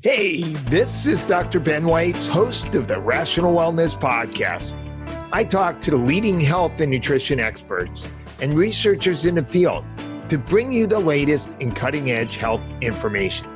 Hey, this is Dr. Ben Weitz, host of the Rational Wellness Podcast. I talk to the leading health and nutrition experts and researchers in the field to bring you the latest in cutting-edge health information.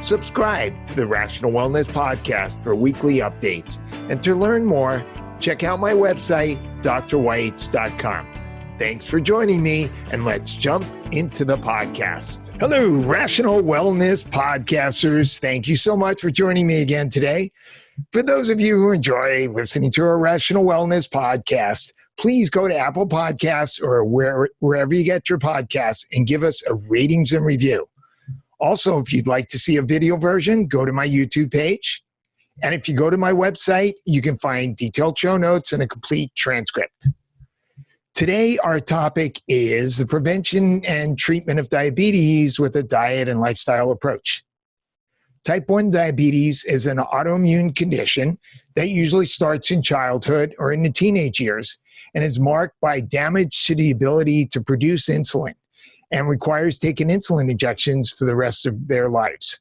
Subscribe to the Rational Wellness Podcast for weekly updates. And to learn more, check out my website, drweitz.com. Thanks for joining me, and let's jump into the podcast. Hello, Rational Wellness Podcasters. Thank you so much for joining me again today. For those of you who enjoy listening to a Rational Wellness Podcast, please go to Apple Podcasts or wherever you get your podcasts and give us a ratings and review. Also, if you'd like to see a video version, go to my YouTube page. And if you go to my website, you can find detailed show notes and a complete transcript. Today, our topic is the prevention and treatment of diabetes with a diet and lifestyle approach. Type 1 diabetes is an autoimmune condition that usually starts in childhood or in the teenage years and is marked by damage to the ability to produce insulin and requires taking insulin injections for the rest of their lives.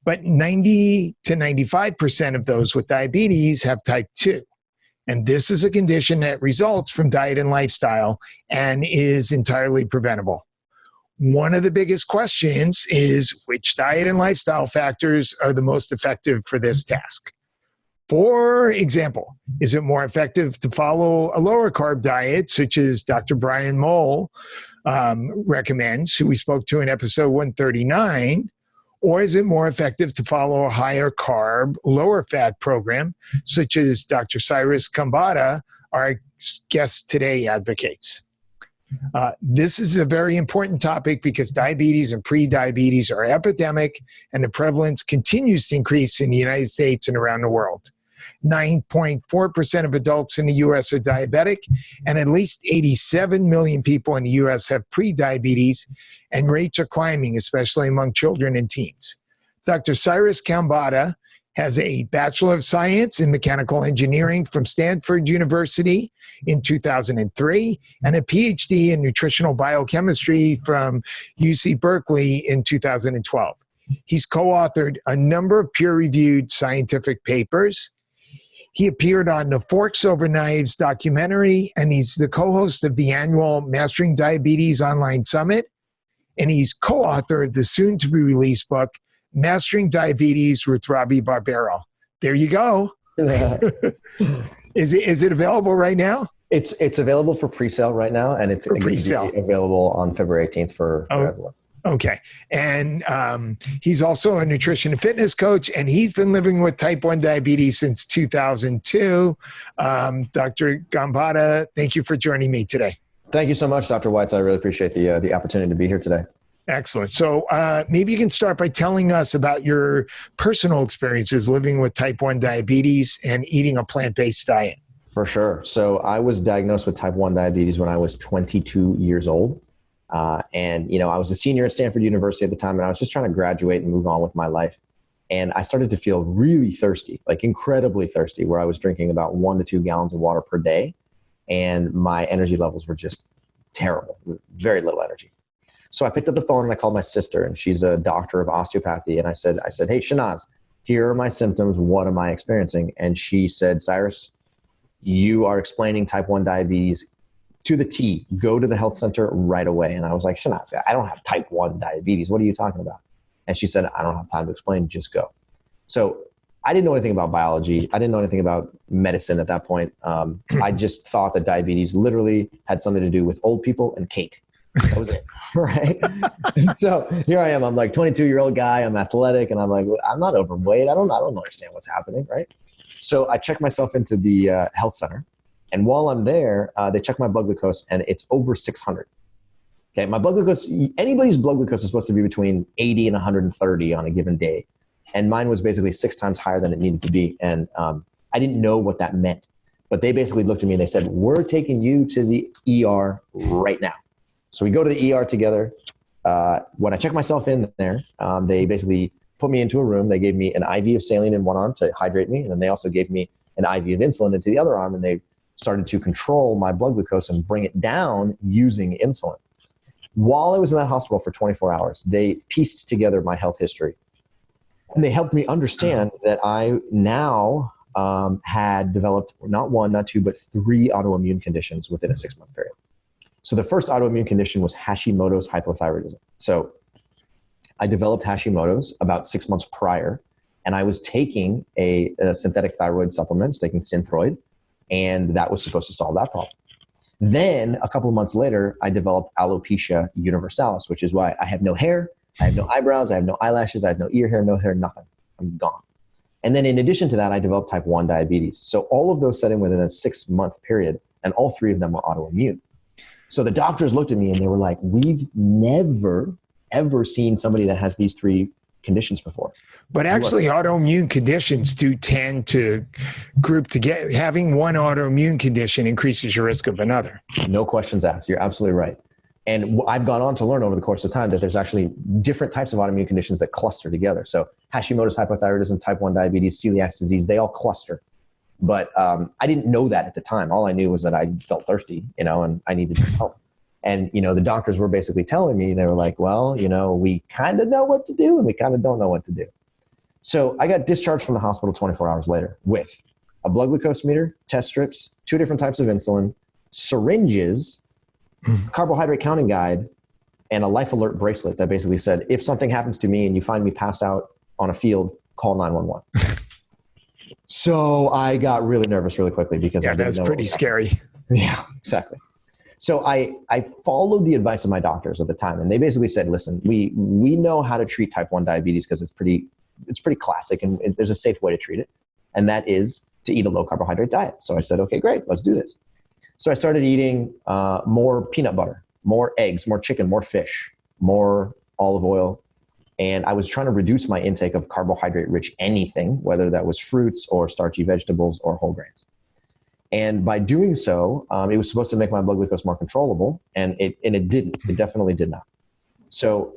But 90 to 95% of those with diabetes have type 2. And this is a condition that results from diet and lifestyle and is entirely preventable. One of the biggest questions is which diet and lifestyle factors are the most effective for this task? For example, is it more effective to follow a lower carb diet, such as Dr. Brian Mole recommends, who we spoke to in episode 139? Or is it more effective to follow a higher carb, lower fat program, such as Dr. Cyrus Khambatta, our guest today, advocates? This is a very important topic because diabetes and pre-diabetes are epidemic, and the prevalence continues to increase in the United States and around the world. 9.4% of adults in the U.S. are diabetic, and at least 87 million people in the U.S. have pre-diabetes, and rates are climbing, especially among children and teens. Dr. Cyrus Khambatta has a Bachelor of Science in Mechanical Engineering from Stanford University in 2003 and a PhD in Nutritional Biochemistry from UC Berkeley in 2012. He's co-authored a number of peer-reviewed scientific papers. He appeared on the Forks Over Knives documentary, and he's the co-host of the annual Mastering Diabetes Online Summit, and he's co-authored the soon-to-be-released book, Mastering Diabetes with Robbie Barbero. There you go. Is it available right now? It's available for pre-sale right now, and it's available on February 18th for everyone. Okay. And he's also a nutrition and fitness coach, and he's been living with type 1 diabetes since 2002. Dr. Khambatta, thank you for joining me today. Thank you so much, Dr. Weitz. I really appreciate the opportunity to be here today. Excellent. So maybe you can start by telling us about your personal experiences living with type 1 diabetes and eating a plant-based diet. For sure. So I was diagnosed with type 1 diabetes when I was 22 years old. And I was a senior at Stanford University at the time, and I was just trying to graduate and move on with my life. And I started to feel really thirsty, like incredibly thirsty, where I was drinking about 1 to 2 gallons of water per day. And my energy levels were just terrible, very little energy. So I picked up the phone and I called my sister, and she's a doctor of osteopathy. And I said, hey, Shanaz, here are my symptoms. What am I experiencing? And she said, Cyrus, you are explaining type 1 diabetes to the T. Go to the health center right away. And I was like, Shanaz, I don't have type 1 diabetes. What are you talking about? And she said, I don't have time to explain. Just go. So I didn't know anything about biology. I didn't know anything about medicine at that point. I just thought that diabetes literally had something to do with old people and cake. That was it, right? And so here I am. I'm like 22-year-old guy. I'm athletic, and I'm like, I'm not overweight. I don't understand what's happening, right? So I checked myself into the health center. And while I'm there, they check my blood glucose, and it's over 600. Okay, my blood glucose, anybody's blood glucose is supposed to be between 80 and 130 on a given day. And mine was basically 6 times higher than it needed to be. And I didn't know what that meant. But they basically looked at me and they said, we're taking you to the ER right now. So we go to the ER together. When I check myself in there, they basically put me into a room. They gave me an IV of saline in one arm to hydrate me. And then they also gave me an IV of insulin into the other arm. And they started to control my blood glucose and bring it down using insulin. While I was in that hospital for 24 hours, they pieced together my health history. And they helped me understand that I now had developed not one, not two, but 3 autoimmune conditions within a 6-month period. So the first autoimmune condition was Hashimoto's hypothyroidism. So I developed Hashimoto's about 6 months prior, and I was taking a synthetic thyroid supplement, taking Synthroid, and that was supposed to solve that problem. Then a couple of months later, I developed alopecia universalis, which is why I have no hair, I have no eyebrows, I have no eyelashes, I have no ear hair, no hair, nothing. I'm gone. And then in addition to that, I developed type 1 diabetes. So all of those set in within a 6-month period, and all 3 of them were autoimmune. So the doctors looked at me and they were like, we've never, ever seen somebody that has these 3 conditions before. But actually, autoimmune conditions do tend to group together. Having one autoimmune condition increases your risk of another. No questions asked. You're absolutely right. And I've gone on to learn over the course of time that there's actually different types of autoimmune conditions that cluster together. So Hashimoto's hypothyroidism, type 1 diabetes, celiac disease, they all cluster. But I didn't know that at the time. All I knew was that I felt thirsty, and I needed help. And, the doctors were basically telling me, they were like, well, we kind of know what to do and we kind of don't know what to do. So I got discharged from the hospital 24 hours later with a blood glucose meter, test strips, 2 different types of insulin, syringes, carbohydrate counting guide, and a life alert bracelet that basically said, if something happens to me and you find me passed out on a field, call 911. So I got really nervous really quickly because I didn't know. That's pretty scary. Yeah, exactly. So I followed the advice of my doctors at the time, and they basically said, listen, we know how to treat type 1 diabetes because it's pretty classic and there's a safe way to treat it. And that is to eat a low carbohydrate diet. So I said, okay, great, let's do this. So I started eating more peanut butter, more eggs, more chicken, more fish, more olive oil. And I was trying to reduce my intake of carbohydrate-rich anything, whether that was fruits or starchy vegetables or whole grains. And by doing so, it was supposed to make my blood glucose more controllable, and it didn't. It definitely did not. So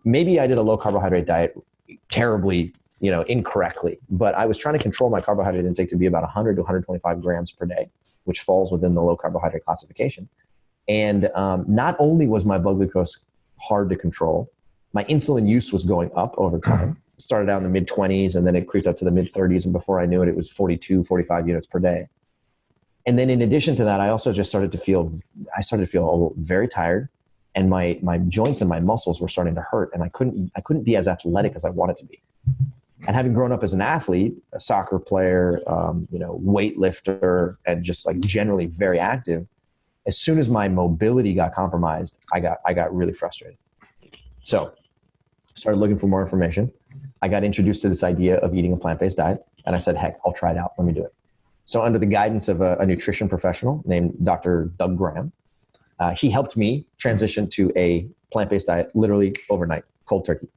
maybe I did a low carbohydrate diet terribly, incorrectly, but I was trying to control my carbohydrate intake to be about 100 to 125 grams per day, which falls within the low carbohydrate classification. And not only was my blood glucose hard to control, my insulin use was going up over time. It started out in the mid 20s and then it creeped up to the mid 30s. And before I knew it, it was 42, 45 units per day. And then in addition to that, I also just started to feel very tired, and my joints and my muscles were starting to hurt, and I couldn't be as athletic as I wanted to be. And having grown up as an athlete, a soccer player, weightlifter, and just like generally very active, as soon as my mobility got compromised, I got really frustrated. So started looking for more information. I got introduced to this idea of eating a plant-based diet, and I said, heck, I'll try it out. Let me do it. So under the guidance of a nutrition professional named Dr. Doug Graham, he helped me transition to a plant-based diet literally overnight, cold turkey.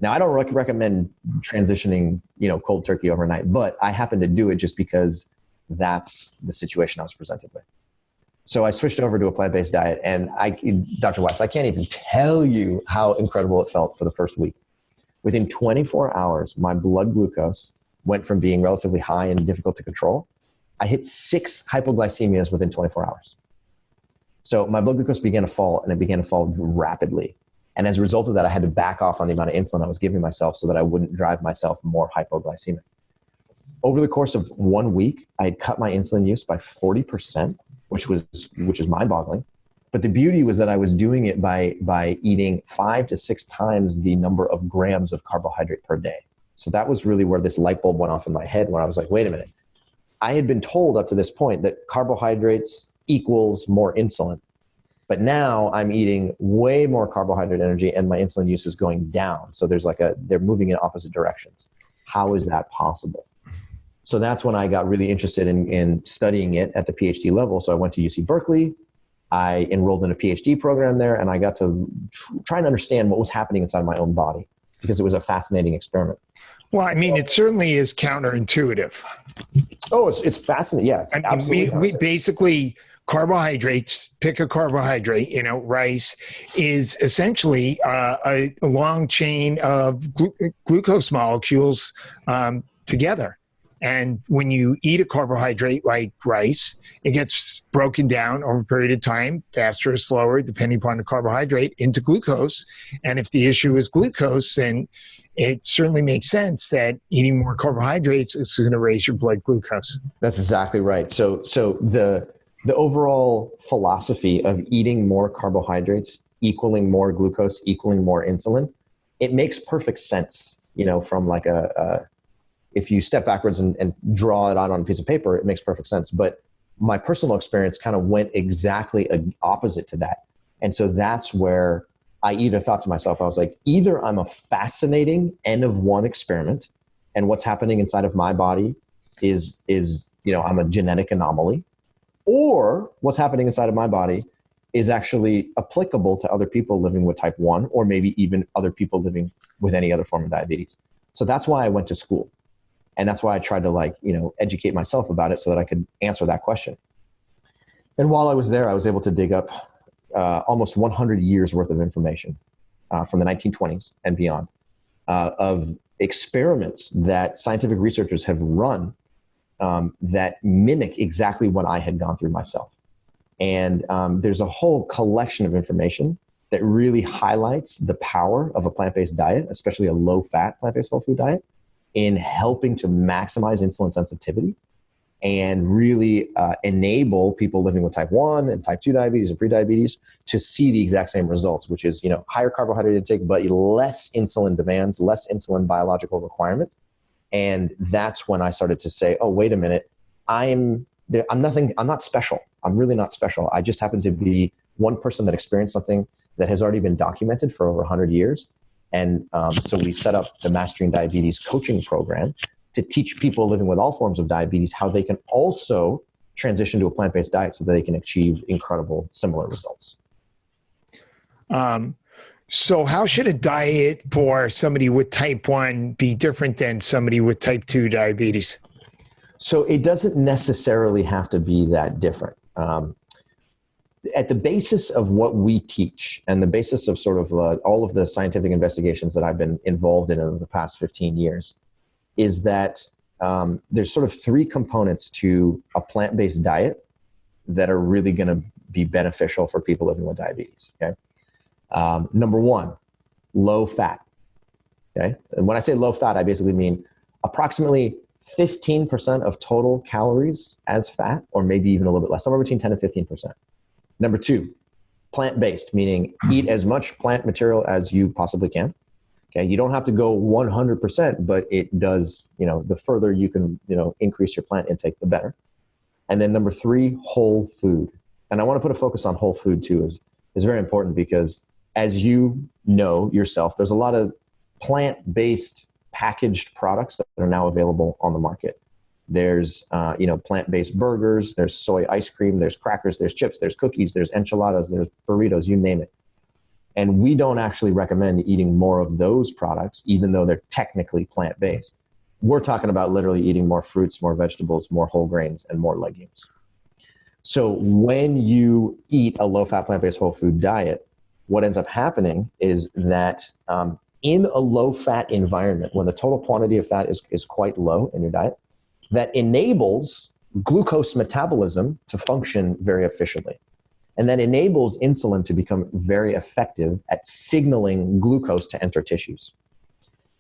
Now, I don't recommend transitioning, cold turkey overnight, but I happened to do it just because that's the situation I was presented with. So I switched over to a plant-based diet, and Dr. Weitz, I can't even tell you how incredible it felt for the first week. Within 24 hours, my blood glucose went from being relatively high and difficult to control. I hit 6 hypoglycemias within 24 hours. So my blood glucose began to fall, and it began to fall rapidly. And as a result of that, I had to back off on the amount of insulin I was giving myself so that I wouldn't drive myself more hypoglycemic. Over the course of 1 week, I had cut my insulin use by 40%, which is mind-boggling. But the beauty was that I was doing it by eating 5 to 6 times the number of grams of carbohydrate per day. So that was really where this light bulb went off in my head, where I was like, wait a minute. I had been told up to this point that carbohydrates equals more insulin. But now I'm eating way more carbohydrate energy and my insulin use is going down. So they're moving in opposite directions. How is that possible? So that's when I got really interested in studying it at the PhD level. So I went to UC Berkeley. I enrolled in a PhD program there, and I got to try and understand what was happening inside my own body because it was a fascinating experiment. Well, I mean, it certainly is counterintuitive. Oh, it's fascinating. Yeah, it's absolutely. We basically, carbohydrates, pick a carbohydrate, rice is essentially a long chain of glucose molecules together. And when you eat a carbohydrate like rice, it gets broken down over a period of time, faster or slower, depending upon the carbohydrate, into glucose. And if the issue is glucose, then it certainly makes sense that eating more carbohydrates is going to raise your blood glucose. That's exactly right. So the overall philosophy of eating more carbohydrates equaling more glucose, equaling more insulin, it makes perfect sense, from like if you step backwards and draw it out on a piece of paper, it makes perfect sense. But my personal experience kind of went exactly opposite to that. And so that's where I either thought to myself, I was like, either I'm a fascinating N of one experiment and what's happening inside of my body is I'm a genetic anomaly, or what's happening inside of my body is actually applicable to other people living with type 1, or maybe even other people living with any other form of diabetes. So that's why I went to school. And that's why I tried to educate myself about it so that I could answer that question. And while I was there, I was able to dig up almost 100 years worth of information from the 1920s and beyond of experiments that scientific researchers have run that mimic exactly what I had gone through myself. And there's a whole collection of information that really highlights the power of a plant-based diet, especially a low-fat plant-based whole food diet, in helping to maximize insulin sensitivity and really enable people living with type 1 and type 2 diabetes and prediabetes to see the exact same results, which is, higher carbohydrate intake, but less insulin demands, less insulin biological requirement. And that's when I started to say, oh, wait a minute, I'm not special. I'm really not special. I just happen to be one person that experienced something that has already been documented for over 100 years. And so we set up the Mastering Diabetes coaching program to teach people living with all forms of diabetes how they can also transition to a plant-based diet so that they can achieve incredible similar results. So how should a diet for somebody with type 1 be different than somebody with type 2 diabetes? So it doesn't necessarily have to be that different. At the basis of what we teach and the basis of sort of all of the scientific investigations that I've been involved in over the past 15 years is that there's sort of three components to a plant-based diet that are really going to be beneficial for people living with diabetes. Okay. Number one, low fat. Okay. And when I say low fat, I basically mean approximately 15% of total calories as fat, or maybe even a little bit less, somewhere between 10 and 15%. Number two, plant-based, meaning eat as much plant material as you possibly can. Okay, you don't have to go 100%, but it does, the further you can, increase your plant intake, the better. And then number three, whole food. And I want to put a focus on whole food too, is very important because as you know yourself, there's a lot of plant-based packaged products that are now available on the market. There's, plant-based burgers, there's soy ice cream, there's crackers, there's chips, there's cookies, there's enchiladas, there's burritos, you name it. And we don't actually recommend eating more of those products, even though they're technically plant-based. We're talking about literally eating more fruits, more vegetables, more whole grains, and more legumes. So when you eat a low-fat plant-based whole food diet, what ends up happening is that in a low-fat environment, when the total quantity of fat is quite low in your diet, that enables glucose metabolism to function very efficiently. And that enables insulin to become very effective at signaling glucose to enter tissues.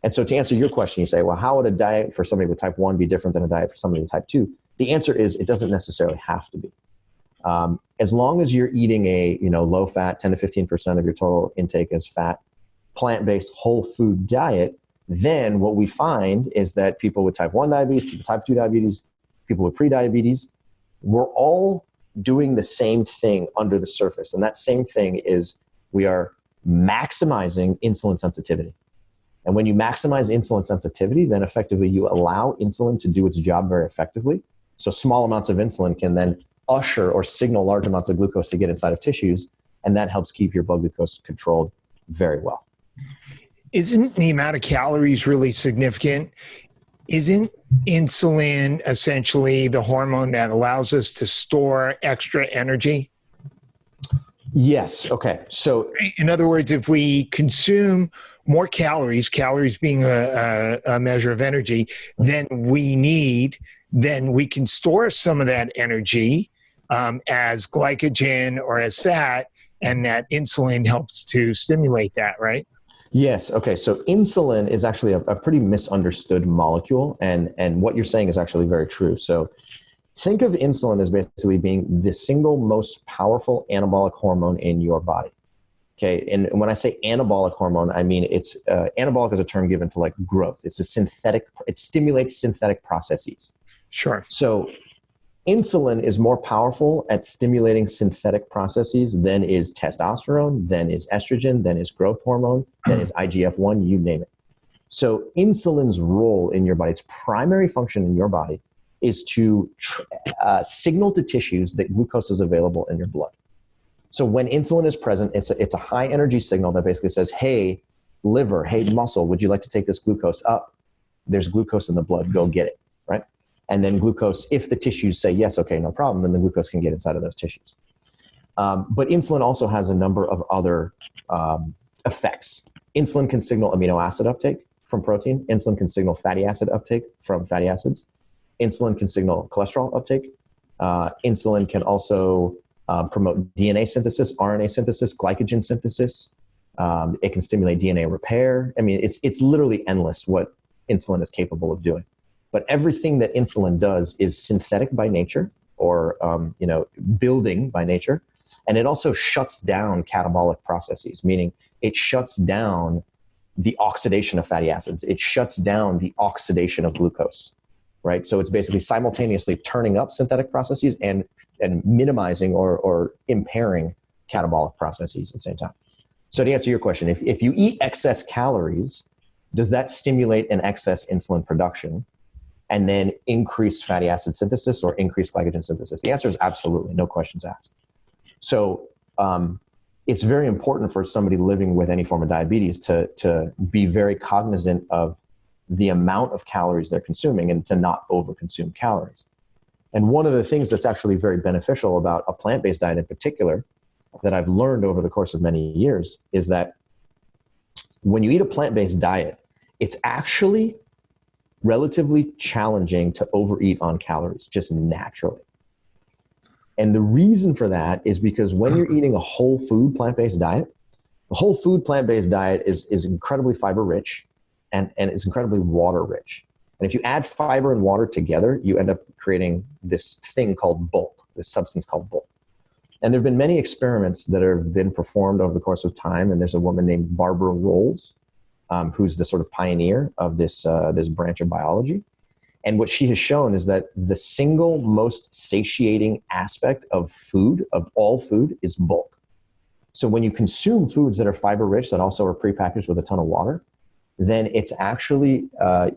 And so to answer your question, you say, well, how would a diet for somebody with type 1 be different than a diet for somebody with type 2? The answer is it doesn't necessarily have to be. As long as you're eating a low fat, 10 to 15% of your total intake as fat, plant-based whole food diet, then what we find is that people with type 1 diabetes, people with type 2 diabetes, people with prediabetes, we're all doing the same thing under the surface. And that same thing is we are maximizing insulin sensitivity. And when you maximize insulin sensitivity, then effectively you allow insulin to do its job very effectively. So small amounts of insulin can then usher or signal large amounts of glucose to get inside of tissues. And that helps keep your blood glucose controlled very well. Isn't the amount of calories really significant? Isn't insulin essentially the hormone that allows us to store extra energy? Yes. Okay. So in other words, if we consume more calories, calories being a measure of energy, than we need, then we can store some of that energy as glycogen or as fat, and that insulin helps to stimulate that, right? Yes. Okay. So insulin is actually a pretty misunderstood molecule, and what you're saying is actually very true. So think of insulin as basically being the single most powerful anabolic hormone in your body. Okay. And when I say anabolic hormone, I mean it's anabolic is a term given to like growth. It's a synthetic. It stimulates synthetic processes. Sure. So insulin is more powerful at stimulating synthetic processes than is testosterone, than is estrogen, than is growth hormone, than is IGF-1, you name it. So insulin's role in your body, its primary function in your body, is to signal to tissues that glucose is available in your blood. So when insulin is present, it's a high energy signal that basically says, hey, liver, hey, muscle, would you like to take this glucose up? There's glucose in the blood, go get it, right? And then glucose, if the tissues say, yes, okay, no problem, then the glucose can get inside of those tissues. But insulin also has a number of other effects. Insulin can signal amino acid uptake from protein. Insulin can signal fatty acid uptake from fatty acids. Insulin can signal cholesterol uptake. Insulin can also promote DNA synthesis, RNA synthesis, glycogen synthesis. It can stimulate DNA repair. I mean, it's literally endless what insulin is capable of doing. But everything that insulin does is synthetic by nature, or building by nature, and it also shuts down catabolic processes, meaning it shuts down the oxidation of fatty acids. It shuts down the oxidation of glucose, right? So it's basically simultaneously turning up synthetic processes and minimizing or impairing catabolic processes at the same time. So to answer your question, if you eat excess calories, does that stimulate an excess insulin production and then increase fatty acid synthesis or increase glycogen synthesis? The answer is absolutely, no questions asked. So it's very important for somebody living with any form of diabetes to be very cognizant of the amount of calories they're consuming and to not overconsume calories. And one of the things that's actually very beneficial about a plant-based diet in particular that I've learned over the course of many years is that when you eat a plant-based diet, it's actually relatively challenging to overeat on calories just naturally. And the reason for that is because when you're eating a whole food plant-based diet, the whole food plant-based diet is incredibly fiber rich and it's incredibly water rich. And if you add fiber and water together, you end up creating this thing called bulk, this substance called bulk. And there have been many experiments that have been performed over the course of time. And there's a woman named Barbara Rolls, who's the sort of pioneer of this branch of biology. And what she has shown is that the single most satiating aspect of food, of all food, is bulk. So when you consume foods that are fiber rich, that also are prepackaged with a ton of water, then it's actually,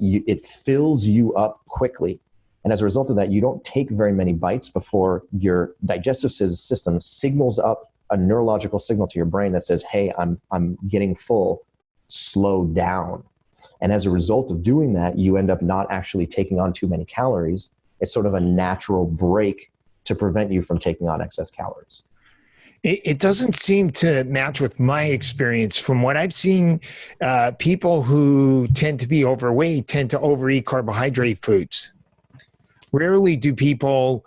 it fills you up quickly. And as a result of that, you don't take very many bites before your digestive system signals up a neurological signal to your brain that says, hey, I'm getting full, slow down. And as a result of doing that, you end up not actually taking on too many calories. It's sort of a natural break to prevent you from taking on excess calories. It doesn't seem to match with my experience. From what I've seen, people who tend to be overweight tend to overeat carbohydrate foods. Rarely do people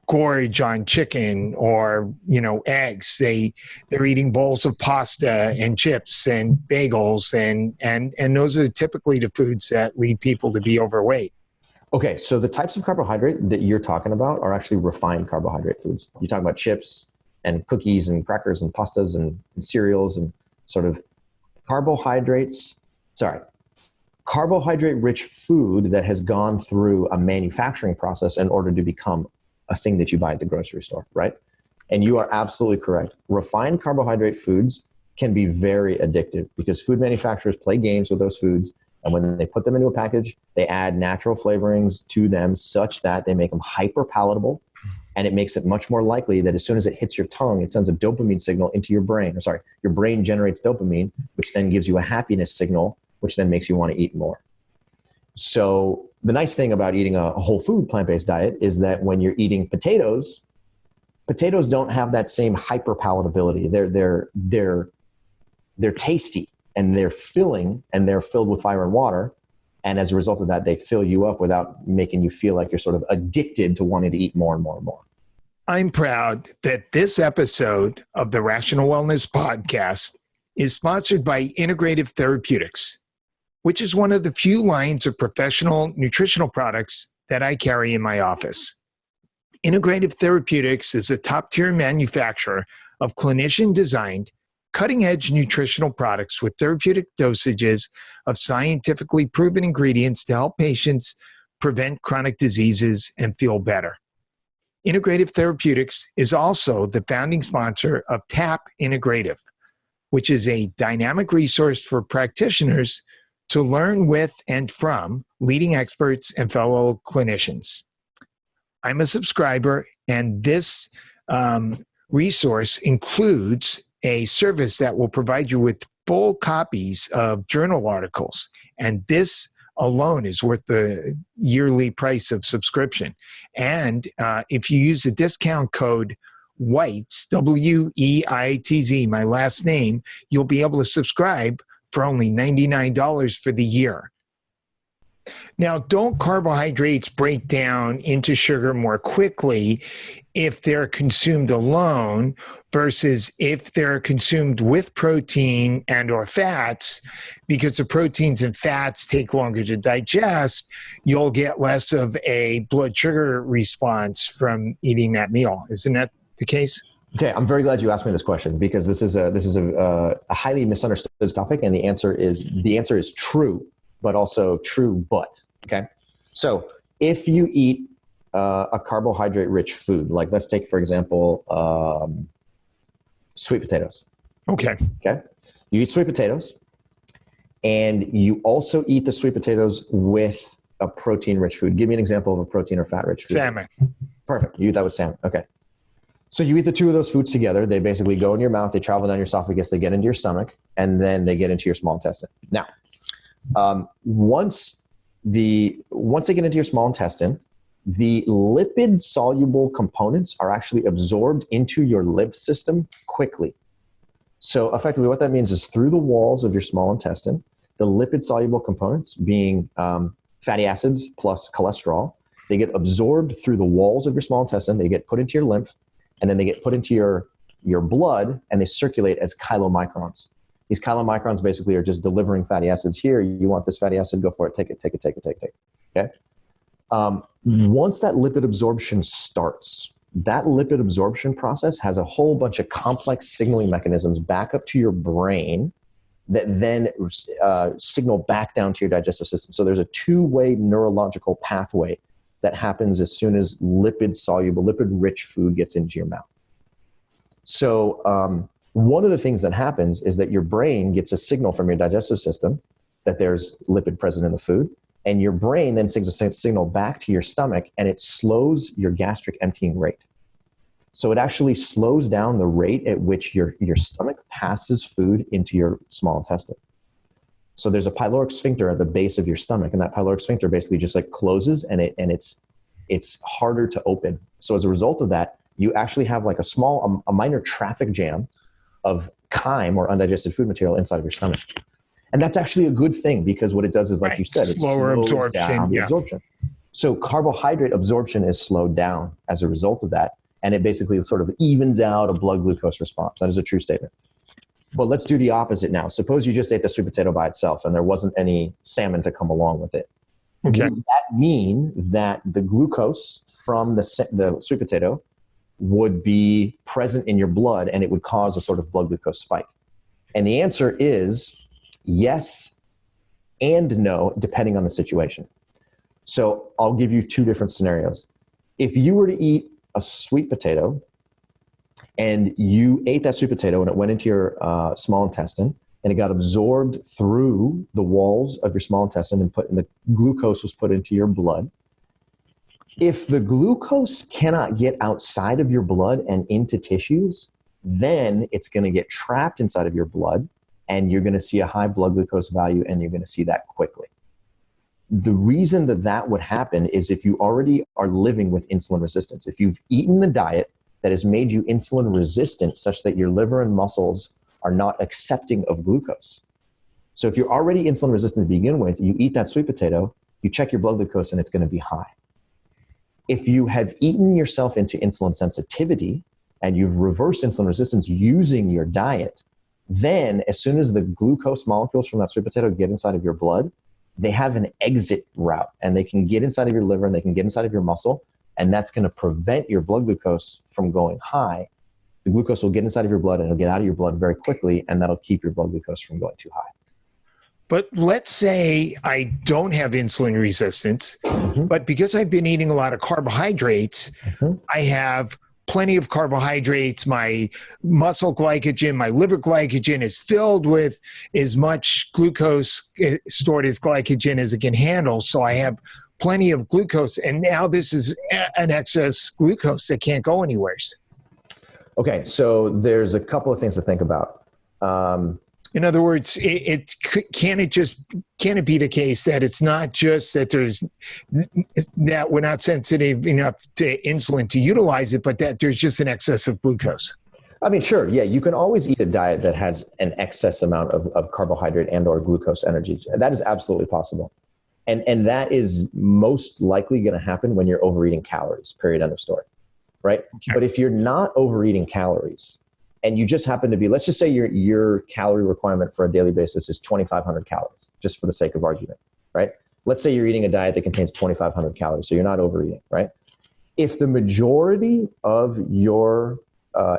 gorge on chicken or, eggs. They're eating bowls of pasta and chips and bagels, and those are typically the foods that lead people to be overweight. Okay, so the types of carbohydrate that you're talking about are actually refined carbohydrate foods. You talk about chips and cookies and crackers and pastas and cereals and sort of carbohydrate-rich food that has gone through a manufacturing process in order to become a thing that you buy at the grocery store, right? And you are absolutely correct. Refined carbohydrate foods can be very addictive because food manufacturers play games with those foods. And when they put them into a package, they add natural flavorings to them such that they make them hyper palatable. And it makes it much more likely that as soon as it hits your tongue, it sends a dopamine signal into your brain. Your brain generates dopamine, which then gives you a happiness signal, which then makes you want to eat more. So the nice thing about eating a whole food plant-based diet is that when you're eating potatoes don't have that same hyper palatability. They're tasty, and they're filled with fire and water. And as a result of that, they fill you up without making you feel like you're sort of addicted to wanting to eat more and more and more. I'm proud that this episode of the Rational Wellness Podcast is sponsored by Integrative Therapeutics, which is one of the few lines of professional nutritional products that I carry in my office. Integrative Therapeutics is a top-tier manufacturer of clinician-designed, cutting-edge nutritional products with therapeutic dosages of scientifically proven ingredients to help patients prevent chronic diseases and feel better. Integrative Therapeutics is also the founding sponsor of TAP Integrative, which is a dynamic resource for practitioners to learn with and from leading experts and fellow clinicians. I'm a subscriber, and this resource includes a service that will provide you with full copies of journal articles, and this alone is worth the yearly price of subscription. And if you use the discount code Weitz, WEITZ, my last name, you'll be able to subscribe for only $99 for the year. Now, don't carbohydrates break down into sugar more quickly if they're consumed alone versus if they're consumed with protein and or fats? Because the proteins and fats take longer to digest, you'll get less of a blood sugar response from eating that meal. Isn't that the case? Okay, I'm very glad you asked me this question, because this is a highly misunderstood topic, and the answer is true, but also true but. Okay, so if you eat a carbohydrate-rich food, like let's take, for example, sweet potatoes. Okay. Okay, you eat sweet potatoes, and you also eat the sweet potatoes with a protein-rich food. Give me an example of a protein or fat-rich food. Salmon. Perfect. You eat that with salmon. Okay. So you eat the two of those foods together. They basically go in your mouth, they travel down your esophagus, they get into your stomach, and then they get into your small intestine. Now, once they get into your small intestine, the lipid-soluble components are actually absorbed into your lymph system quickly. So effectively what that means is through the walls of your small intestine, the lipid-soluble components, being fatty acids plus cholesterol, they get absorbed through the walls of your small intestine, they get put into your lymph, and then they get put into your blood, and they circulate as chylomicrons. These chylomicrons basically are just delivering fatty acids. Here, you want this fatty acid, go for it, take it. Okay. Once that lipid absorption starts, that lipid absorption process has a whole bunch of complex signaling mechanisms back up to your brain that then signal back down to your digestive system. So there's a two-way neurological pathway that happens as soon as lipid-soluble, lipid-rich food gets into your mouth. So one of the things that happens is that your brain gets a signal from your digestive system that there's lipid present in the food, and your brain then sends a signal back to your stomach, and it slows your gastric emptying rate. So it actually slows down the rate at which your stomach passes food into your small intestine. So there's a pyloric sphincter at the base of your stomach, and that pyloric sphincter basically just like closes, and it's harder to open. So as a result of that, you actually have like a minor traffic jam of chyme or undigested food material inside of your stomach. And that's actually a good thing, because what it does is, like you said, it slows down the absorption. So carbohydrate absorption is slowed down as a result of that, and it basically sort of evens out a blood glucose response. That is a true statement. But let's do the opposite now. Suppose you just ate the sweet potato by itself and there wasn't any salmon to come along with it. Okay. Would that mean that the glucose from the sweet potato would be present in your blood and it would cause a sort of blood glucose spike? And the answer is yes and no, depending on the situation. So I'll give you two different scenarios. If you were to eat a sweet potato and you ate that sweet potato and it went into your small intestine and it got absorbed through the walls of your small intestine and the glucose was put into your blood. If the glucose cannot get outside of your blood and into tissues, then it's going to get trapped inside of your blood and you're going to see a high blood glucose value, and you're going to see that quickly. The reason that would happen is if you already are living with insulin resistance. If you've eaten a diet that has made you insulin resistant such that your liver and muscles are not accepting of glucose, So if you're already insulin resistant to begin with, you eat that sweet potato, you check your blood glucose and it's going to be high. If you have eaten yourself into insulin sensitivity and you've reversed insulin resistance using your diet, then as soon as the glucose molecules from that sweet potato get inside of your blood, they have an exit route and they can get inside of your liver and they can get inside of your muscle. And that's going to prevent your blood glucose from going high. The glucose will get inside of your blood and it'll get out of your blood very quickly. And that'll keep your blood glucose from going too high. But let's say I don't have insulin resistance, but because I've been eating a lot of carbohydrates, I have plenty of carbohydrates. My muscle glycogen, my liver glycogen is filled with as much glucose stored as glycogen as it can handle. So I have plenty of glucose. And now this is an excess glucose that can't go anywhere. Okay, so there's a couple of things to think about. In other words, can it be the case that it's not just that that we're not sensitive enough to insulin to utilize it, but that there's just an excess of glucose? I mean, sure. Yeah, you can always eat a diet that has an excess amount of carbohydrate and or glucose energy. That is absolutely possible. And that is most likely going to happen when you're overeating calories, period, end of story, right? Okay. But if you're not overeating calories, and you just happen to be, let's just say your calorie requirement for a daily basis is 2,500 calories, just for the sake of argument, right? Let's say you're eating a diet that contains 2,500 calories, so you're not overeating, right? If the majority of your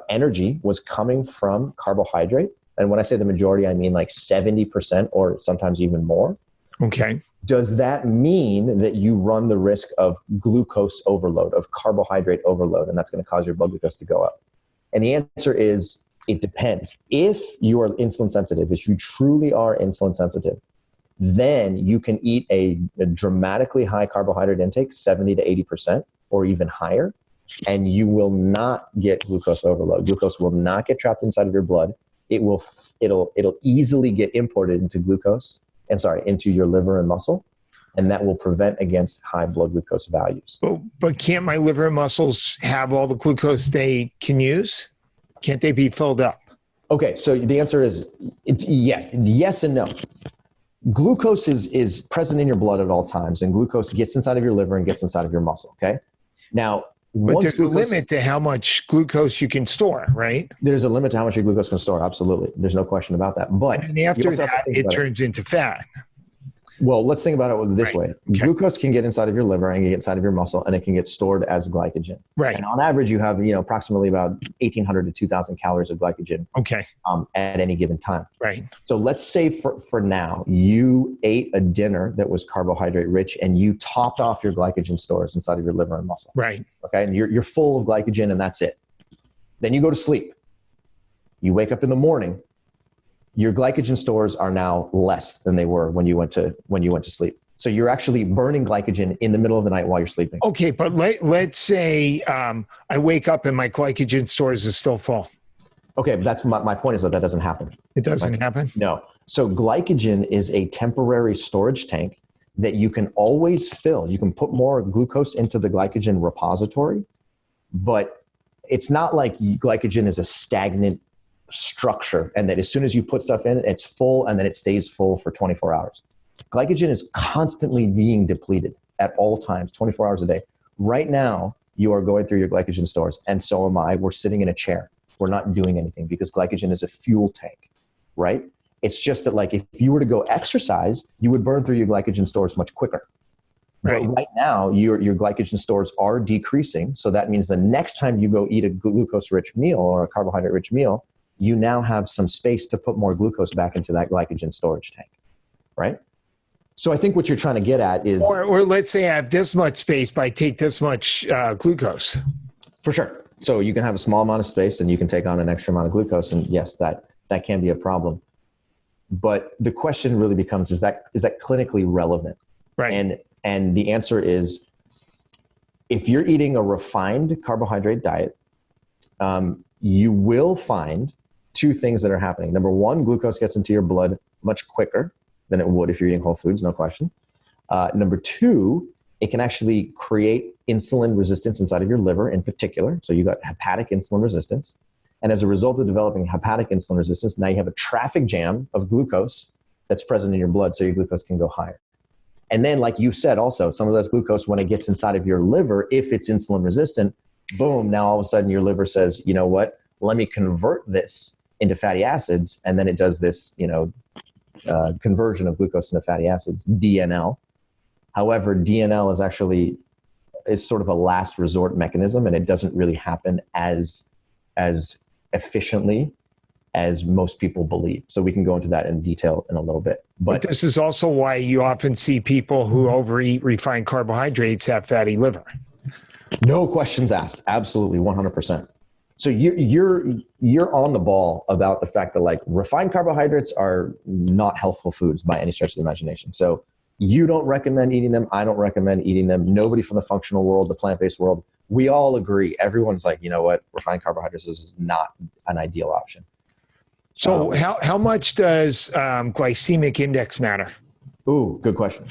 energy was coming from carbohydrate, and when I say the majority, I mean like 70% or sometimes even more. Okay. Does that mean that you run the risk of glucose overload, of carbohydrate overload, and that's going to cause your blood glucose to go up? And the answer is, it depends. If you are insulin sensitive, if you truly are insulin sensitive, then you can eat a dramatically high carbohydrate intake, 70 to 80% or even higher, and you will not get glucose overload. Glucose will not get trapped inside of your blood. It'll easily get imported into into your liver and muscle, and that will prevent against high blood glucose values. But can't my liver and muscles have all the glucose they can use? Can't they be filled up? Okay, so the answer is yes and no. Glucose is present in your blood at all times, and glucose gets inside of your liver and gets inside of your muscle, okay? Now, but there's a limit to how much glucose you can store, right? There's a limit to how much your glucose can store, absolutely. There's no question about that. But and after that, it turns into fat. Well, let's think about it this way. Okay. Glucose can get inside of your liver and get inside of your muscle, and it can get stored as glycogen. Right. And on average, you have approximately about 1,800 to 2,000 calories of glycogen. Okay. At any given time. Right. So let's say for now, you ate a dinner that was carbohydrate rich, and you topped off your glycogen stores inside of your liver and muscle. Right. Okay. And you're full of glycogen, and that's it. Then you go to sleep. You wake up in the morning. Your glycogen stores are now less than they were when you went to sleep. So you're actually burning glycogen in the middle of the night while you're sleeping. Okay, but let's say I wake up and my glycogen stores are still full. Okay, but that's my point is that doesn't happen. It doesn't happen? No. So glycogen is a temporary storage tank that you can always fill. You can put more glucose into the glycogen repository, but it's not like glycogen is a stagnant structure and that as soon as you put stuff in, it's full and then it stays full for 24 hours. Glycogen is constantly being depleted at all times, 24 hours a day. Right now, you are going through your glycogen stores, and so am I. We're sitting in a chair. We're not doing anything because glycogen is a fuel tank, right? It's just that like if you were to go exercise, you would burn through your glycogen stores much quicker. Right. But right now, your glycogen stores are decreasing. So that means the next time you go eat a glucose-rich meal or a carbohydrate-rich meal, you now have some space to put more glucose back into that glycogen storage tank, right? So I think what you're trying to get at is... Or let's say I have this much space, but I take this much glucose. For sure. So you can have a small amount of space and you can take on an extra amount of glucose. And yes, that can be a problem. But the question really becomes, is that clinically relevant? Right. And the answer is, if you're eating a refined carbohydrate diet, you will find two things that are happening. Number one, glucose gets into your blood much quicker than it would if you're eating whole foods, no question. Number two, it can actually create insulin resistance inside of your liver in particular. So you got hepatic insulin resistance. And as a result of developing hepatic insulin resistance, now you have a traffic jam of glucose that's present in your blood so your glucose can go higher. And then, like you said also, some of this glucose, when it gets inside of your liver, if it's insulin resistant, boom, now all of a sudden your liver says, you know what, let me convert this into fatty acids. And then it does this, conversion of glucose into fatty acids, DNL. However, DNL is sort of a last resort mechanism, and it doesn't really happen as efficiently as most people believe. So we can go into that in detail in a little bit. But this is also why you often see people who overeat refined carbohydrates have fatty liver. No questions asked. Absolutely, 100%. So you're on the ball about the fact that like refined carbohydrates are not healthful foods by any stretch of the imagination. So you don't recommend eating them. I don't recommend eating them. Nobody from the functional world, the plant-based world, we all agree. Everyone's like, you know what, refined carbohydrates is not an ideal option. So how much does glycemic index matter? Ooh, good question.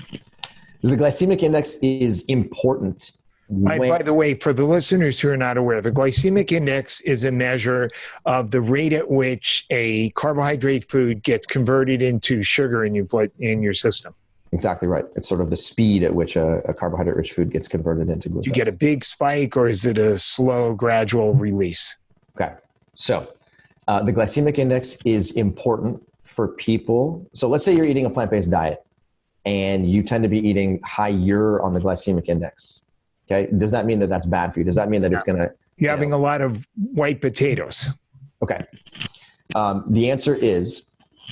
The glycemic index is important. By the way, for the listeners who are not aware, the glycemic index is a measure of the rate at which a carbohydrate food gets converted into sugar in your blood, in your system. Exactly right. It's sort of the speed at which a carbohydrate-rich food gets converted into glucose. You get a big spike, or is it a slow, gradual release? Okay. So the glycemic index is important for people. So let's say you're eating a plant-based diet and you tend to be eating higher on the glycemic index. Okay. Does that mean that that's bad for you? Does that mean that it's going to... You're having a lot of white potatoes. Okay. The answer is,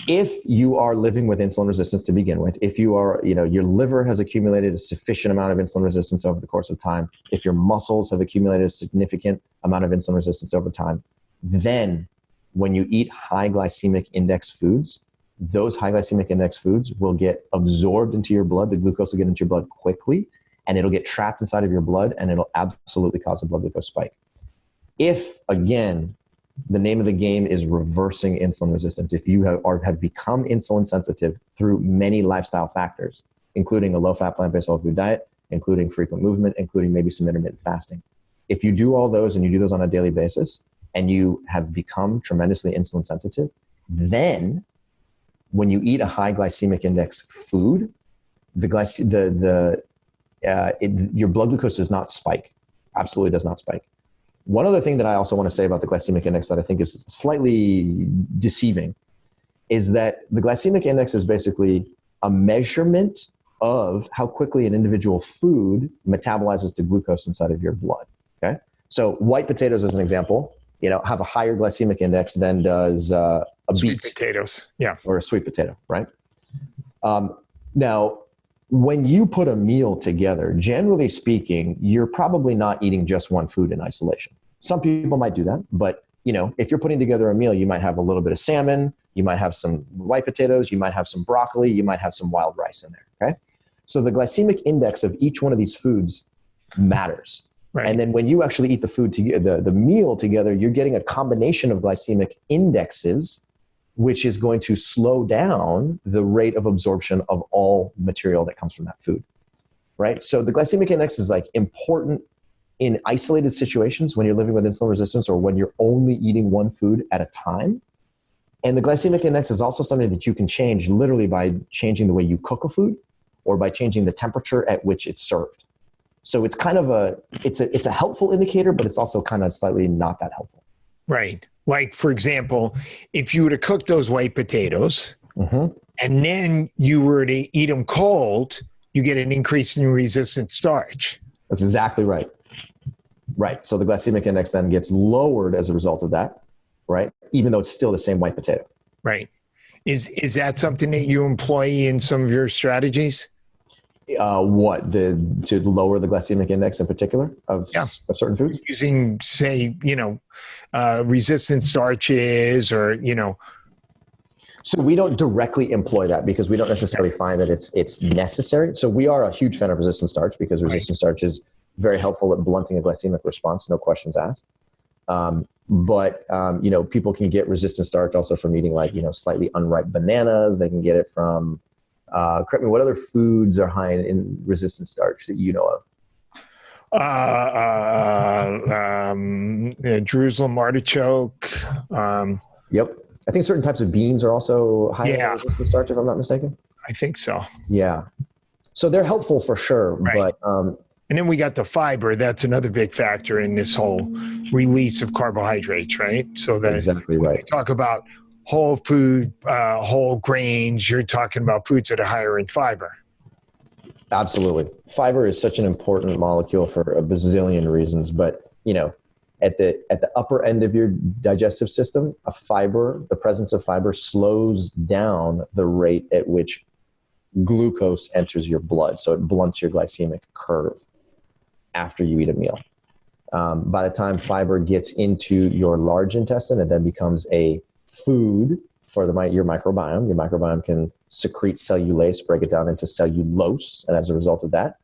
if you are living with insulin resistance to begin with, if you are, your liver has accumulated a sufficient amount of insulin resistance over the course of time, if your muscles have accumulated a significant amount of insulin resistance over time, then when you eat high glycemic index foods, those high glycemic index foods will get absorbed into your blood. The glucose will get into your blood quickly, and it'll get trapped inside of your blood, and it'll absolutely cause a blood glucose spike. If, again, the name of the game is reversing insulin resistance, if you have become insulin sensitive through many lifestyle factors, including a low-fat plant-based whole food diet, including frequent movement, including maybe some intermittent fasting. If you do all those and you do those on a daily basis, and you have become tremendously insulin sensitive, then when you eat a high glycemic index food, your blood glucose does not spike. Absolutely does not spike. One other thing that I also want to say about the glycemic index that I think is slightly deceiving is that the glycemic index is basically a measurement of how quickly an individual food metabolizes to glucose inside of your blood. Okay. So white potatoes, as an example, have a higher glycemic index than does a sweet beet potatoes. Yeah. Or a sweet potato, right? Now, when you put a meal together, generally speaking, you're probably not eating just one food in isolation. Some people might do that, but if you're putting together a meal, you might have a little bit of salmon, you might have some white potatoes, you might have some broccoli, you might have some wild rice in there, okay? So the glycemic index of each one of these foods matters. Right. And then when you actually eat the meal together, you're getting a combination of glycemic indexes, which is going to slow down the rate of absorption of all material that comes from that food, right? So the glycemic index is like important in isolated situations when you're living with insulin resistance or when you're only eating one food at a time. And the glycemic index is also something that you can change literally by changing the way you cook a food or by changing the temperature at which it's served. So it's kind of it's a helpful indicator, but it's also kind of slightly not that helpful. Right. Like, for example, if you were to cook those white potatoes and then you were to eat them cold, you get an increase in resistant starch. That's exactly right. Right. So the glycemic index then gets lowered as a result of that, right? Even though it's still the same white potato. Right. Is that something that you employ in some of your strategies? To lower the glycemic index in particular of certain foods? Using, say, resistant starches or. So we don't directly employ that because we don't necessarily find that it's necessary. So we are a huge fan of resistant starch because resistant starch is very helpful at blunting a glycemic response, no questions asked. But people can get resistant starch also from eating slightly unripe bananas. They can get it from, correct me, what other foods are high in resistant starch that you know of? Jerusalem artichoke. Yep. I think certain types of beans are also high in resistant starch, if I'm not mistaken. I think so. Yeah. So they're helpful for sure, right. but and then we got the fiber. That's another big factor in this whole release of carbohydrates, right? So that exactly when right. you talk about whole food, whole grains, you're talking about foods that are higher in fiber. Absolutely. Fiber is such an important molecule for a bazillion reasons, but at the upper end of your digestive system, the presence of fiber slows down the rate at which glucose enters your blood. So it blunts your glycemic curve after you eat a meal. By the time fiber gets into your large intestine, it then becomes a food for your microbiome. Your microbiome can secrete cellulase, break it down into cellulose, and as a result of that,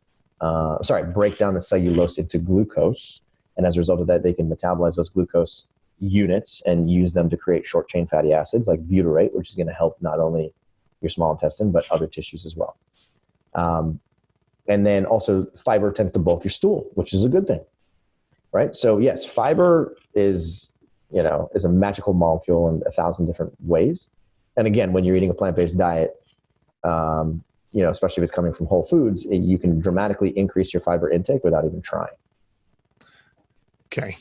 break down the cellulose into glucose. And as a result of that, they can metabolize those glucose units and use them to create short-chain fatty acids like butyrate, which is going to help not only your small intestine, but other tissues as well. And then also fiber tends to bulk your stool, which is a good thing, right? So yes, fiber is a magical molecule in 1,000 different ways. And again, when you're eating a plant-based diet, especially if it's coming from whole foods, you can dramatically increase your fiber intake without even trying. Okay.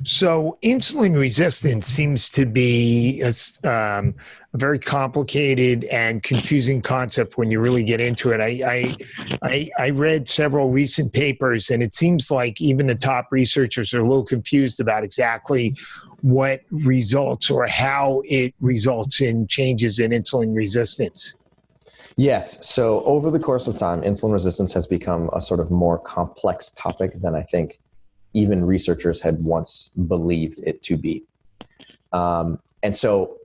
So insulin resistance seems to be a very complicated and confusing concept when you really get into it. I read several recent papers, and it seems like even the top researchers are a little confused about exactly what results or how it results in changes in insulin resistance. Yes. So over the course of time, insulin resistance has become a sort of more complex topic than I think even researchers had once believed it to be. And so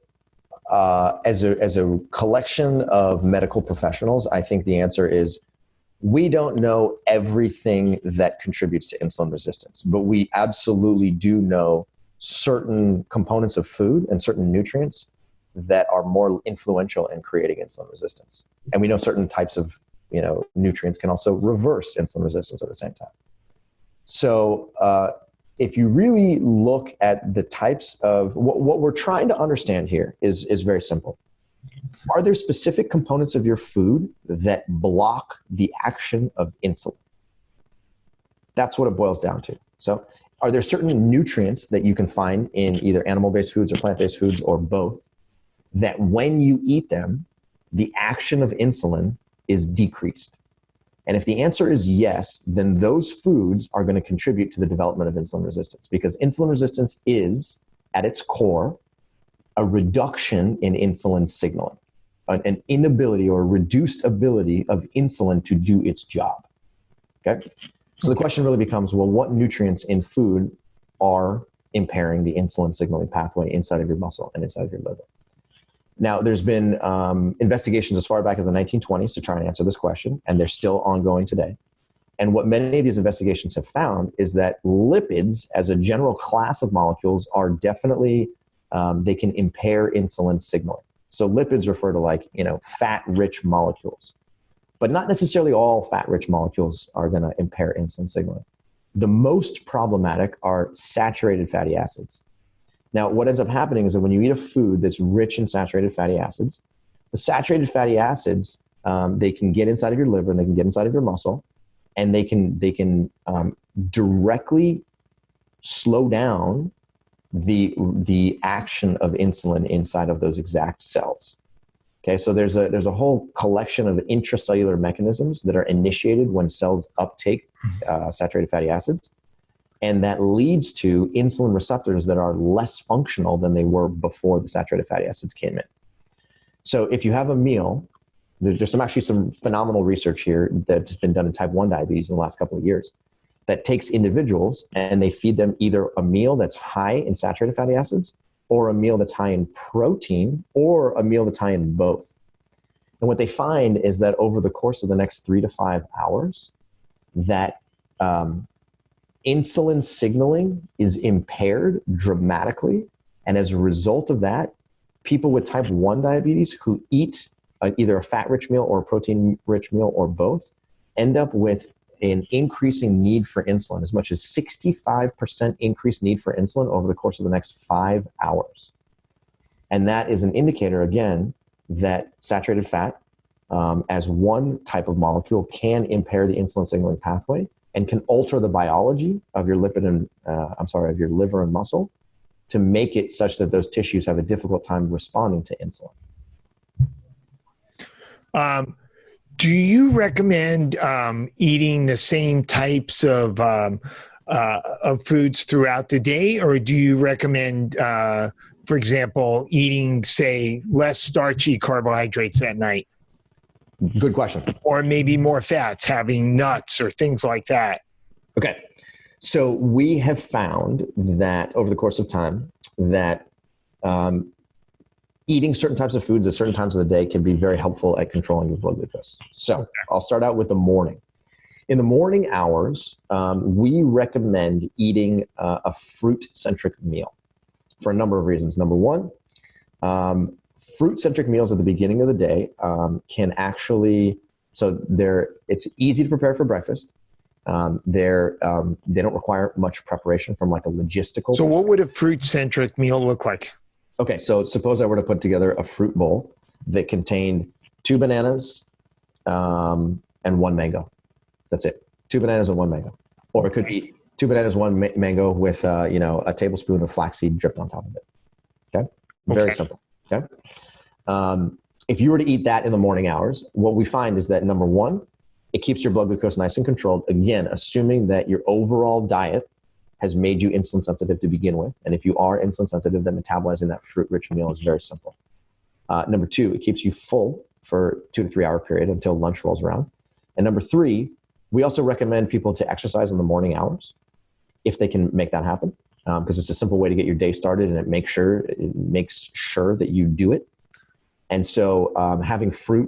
as a collection of medical professionals, I think the answer is we don't know everything that contributes to insulin resistance, but we absolutely do know certain components of food and certain nutrients that are more influential in creating insulin resistance. And we know certain types of nutrients can also reverse insulin resistance at the same time. So if you really look at the types of what we're trying to understand here is very simple. Are there specific components of your food that block the action of insulin? That's what it boils down to. So are there certain nutrients that you can find in either animal-based foods or plant-based foods or both that when you eat them, the action of insulin is decreased? And if the answer is yes, then those foods are going to contribute to the development of insulin resistance, because insulin resistance is, at its core, a reduction in insulin signaling, an inability or reduced ability of insulin to do its job. Okay? So the question really becomes, well, what nutrients in food are impairing the insulin signaling pathway inside of your muscle and inside of your liver? Now, there's been investigations as far back as the 1920s to try and answer this question, and they're still ongoing today. And what many of these investigations have found is that lipids, as a general class of molecules, are definitely, they can impair insulin signaling. So lipids refer to fat-rich molecules, but not necessarily all fat-rich molecules are going to impair insulin signaling. The most problematic are saturated fatty acids. Now, what ends up happening is that when you eat a food that's rich in saturated fatty acids, the saturated fatty acids, they can get inside of your liver and they can get inside of your muscle, and they can directly slow down the action of insulin inside of those exact cells. Okay, so there's a whole collection of intracellular mechanisms that are initiated when cells uptake saturated fatty acids. And that leads to insulin receptors that are less functional than they were before the saturated fatty acids came in. So if you have a meal, there's some phenomenal research here that's been done in type 1 diabetes in the last couple of years that takes individuals and they feed them either a meal that's high in saturated fatty acids or a meal that's high in protein or a meal that's high in both. And what they find is that over the course of the next 3 to 5 hours, that insulin signaling is impaired dramatically. And as a result of that, people with type 1 diabetes who eat either a fat-rich meal or a protein-rich meal or both end up with an increasing need for insulin, as much as 65% increased need for insulin over the course of the next 5 hours. And that is an indicator, again, that saturated fat as one type of molecule can impair the insulin signaling pathway and can alter the biology of your lipid and, of your liver and muscle to make it such that those tissues have a difficult time responding to insulin. Do you recommend eating the same types of foods throughout the day, or do you recommend, for example, eating, say, less starchy carbohydrates at night? Good question. Or maybe more fats, having nuts or things like that. Okay. So we have found that over the course of time that eating certain types of foods at certain times of the day can be very helpful at controlling your blood glucose. So I'll start out with the morning. In the morning hours, we recommend eating a fruit-centric meal for a number of reasons. Number one, fruit-centric meals at the beginning of the day can actually, it's easy to prepare for breakfast. They don't require much preparation from like a logistical. So what would a fruit-centric meal look like? Okay, so suppose I were to put together a fruit bowl that contained 2 bananas and 1 mango. That's it. 2 bananas and 1 mango. Or it could be 2 bananas, 1 mango with a tablespoon of flaxseed dripped on top of it. Okay? Very simple. Okay? If you were to eat that in the morning hours, what we find is that number one, it keeps your blood glucose nice and controlled. Again, assuming that your overall diet has made you insulin sensitive to begin with. And if you are insulin sensitive, then metabolizing that fruit-rich meal is very simple. Number two, it keeps you full for 2 to 3 hour period until lunch rolls around. And number three, we also recommend people to exercise in the morning hours if they can make that happen, because it's a simple way to get your day started, and it makes sure that you do it. And so having fruit,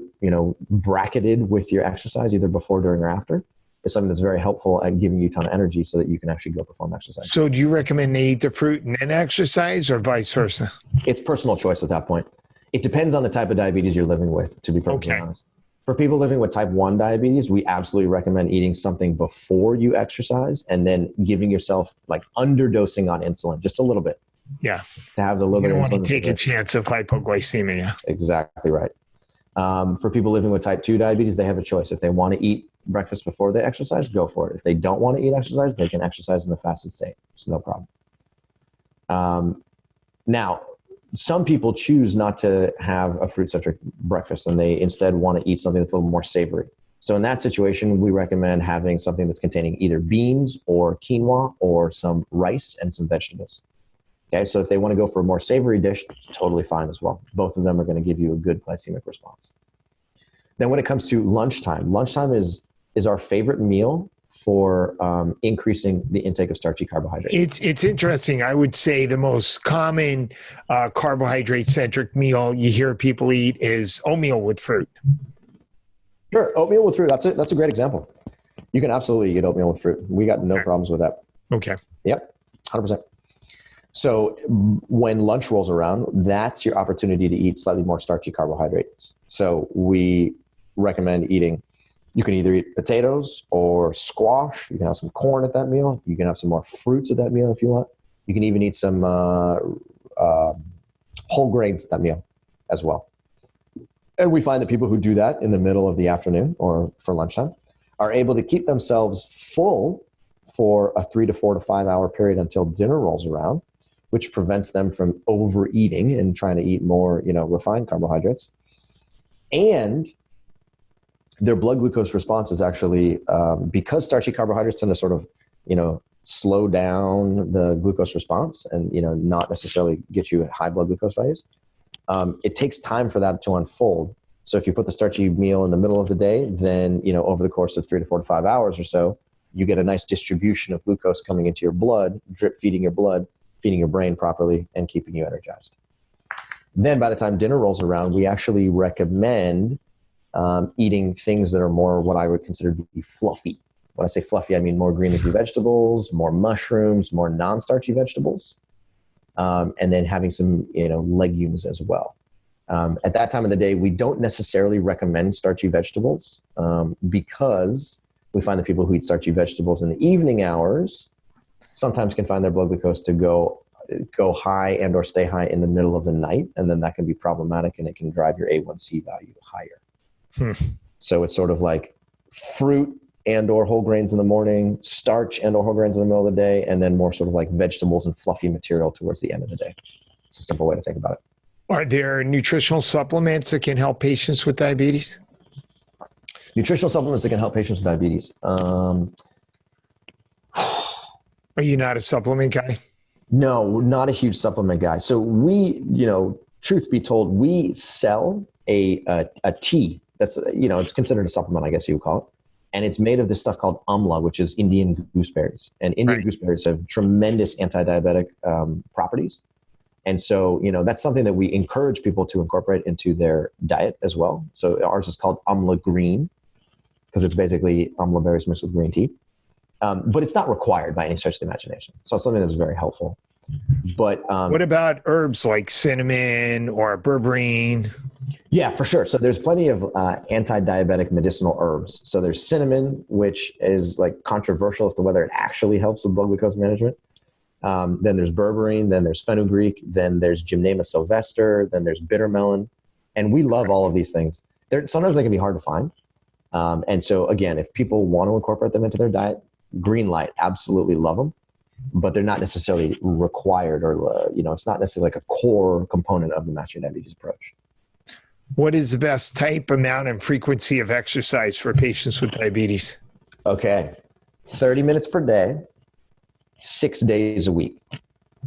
bracketed with your exercise, either before, during, or after, is something that's very helpful at giving you a ton of energy so that you can actually go perform exercise. So do you recommend they eat the fruit and then exercise, or vice versa? It's personal choice at that point. It depends on the type of diabetes you're living with, to be perfectly honest. For people living with type 1 diabetes, we absolutely recommend eating something before you exercise and then giving yourself like underdosing on insulin, just a little bit. Yeah. To have the little bit of insulin. You don't want to take a chance of hypoglycemia. Exactly right. For people living with type 2 diabetes, they have a choice. If they want to eat breakfast before they exercise, go for it. If they don't want to eat exercise, they can exercise in the fasted state. It's no problem. Now, some people choose not to have a fruit-centric breakfast, and they instead want to eat something that's a little more savory. So in that situation, we recommend having something that's containing either beans or quinoa or some rice and some vegetables. Okay, so if they want to go for a more savory dish, it's totally fine as well. Both of them are going to give you a good glycemic response. Then when it comes to lunchtime is our favorite meal for increasing the intake of starchy carbohydrates. It's interesting. I would say the most common carbohydrate-centric meal you hear people eat is oatmeal with fruit. Sure, oatmeal with fruit. That's it. That's a great example. You can absolutely eat oatmeal with fruit. We got no problems with that. Okay. Yep, 100%. So when lunch rolls around, that's your opportunity to eat slightly more starchy carbohydrates. So we recommend eating, you can either eat potatoes or squash. You can have some corn at that meal. You can have some more fruits at that meal if you want. You can even eat some whole grains at that meal as well. And we find that people who do that in the middle of the afternoon or for lunchtime are able to keep themselves full for a 3 to 4 to 5 hour period until dinner rolls around, which prevents them from overeating and trying to eat more, refined carbohydrates. And their blood glucose response is actually, because starchy carbohydrates tend to sort of, slow down the glucose response and, not necessarily get you high blood glucose values. It takes time for that to unfold. So if you put the starchy meal in the middle of the day, then, over the course of 3 to 4 to 5 hours or so, you get a nice distribution of glucose coming into your blood, drip feeding your blood, feeding your brain properly, and keeping you energized. Then by the time dinner rolls around, we actually recommend eating things that are more what I would consider to be fluffy. When I say fluffy, I mean more green leafy vegetables, more mushrooms, more non-starchy vegetables, and then having some legumes as well. At that time of the day, we don't necessarily recommend starchy vegetables because we find that people who eat starchy vegetables in the evening hours sometimes can find their blood glucose to go high and or stay high in the middle of the night. And then that can be problematic and it can drive your A1C value higher. So it's sort of like fruit and or whole grains in the morning, starch and or whole grains in the middle of the day, and then more sort of like vegetables and fluffy material towards the end of the day. It's a simple way to think about it. Are there nutritional supplements that can help patients with diabetes? Nutritional supplements that can help patients with diabetes. Are you not a supplement guy? No, not a huge supplement guy. So we, truth be told, we sell a tea that's, it's considered a supplement, I guess you would call it. And it's made of this stuff called amla, which is Indian gooseberries. And Indian gooseberries have tremendous anti-diabetic properties. And so, that's something that we encourage people to incorporate into their diet as well. So ours is called amla green because it's basically amla berries mixed with green tea. But it's not required by any stretch of the imagination. So it's something that's very helpful. But what about herbs like cinnamon or berberine? Yeah, for sure. So there's plenty of anti-diabetic medicinal herbs. So there's cinnamon, which is like controversial as to whether it actually helps with blood glucose management. Then there's berberine, then there's fenugreek, then there's Gymnema sylvester, then there's bitter melon. And we love all of these things. Sometimes they can be hard to find. And so again, if people want to incorporate them into their diet, green light, absolutely love them. But they're not necessarily required or, it's not necessarily like a core component of the Mastering Diabetes approach. What is the best type, amount, and frequency of exercise for patients with diabetes? Okay. 30 minutes per day, 6 days a week.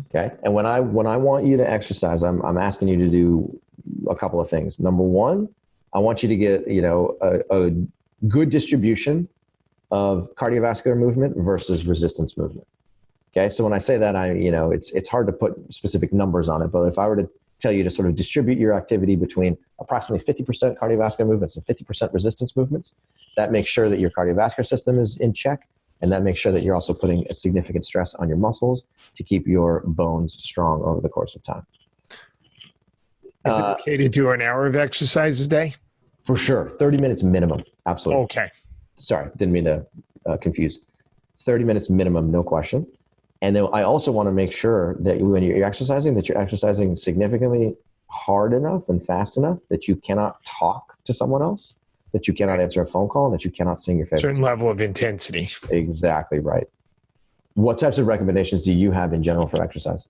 Okay. And when I want you to exercise, I'm asking you to do a couple of things. Number one, I want you to get, a good distribution of cardiovascular movement versus resistance movement. Okay. So when I say that, it's hard to put specific numbers on it, but if I were to tell you to sort of distribute your activity between approximately 50% cardiovascular movements and 50% resistance movements, that makes sure that your cardiovascular system is in check. And that makes sure that you're also putting a significant stress on your muscles to keep your bones strong over the course of time. Is it okay to do an hour of exercise a day? For sure. 30 minutes minimum. Absolutely. Okay. Sorry, didn't mean to confuse. 30 minutes minimum, no question. And then I also want to make sure that when you're exercising, that you're exercising significantly hard enough and fast enough that you cannot talk to someone else, that you cannot answer a phone call, and that you cannot sing your favorite certain level of intensity. Exactly right. What types of recommendations do you have in general for exercise?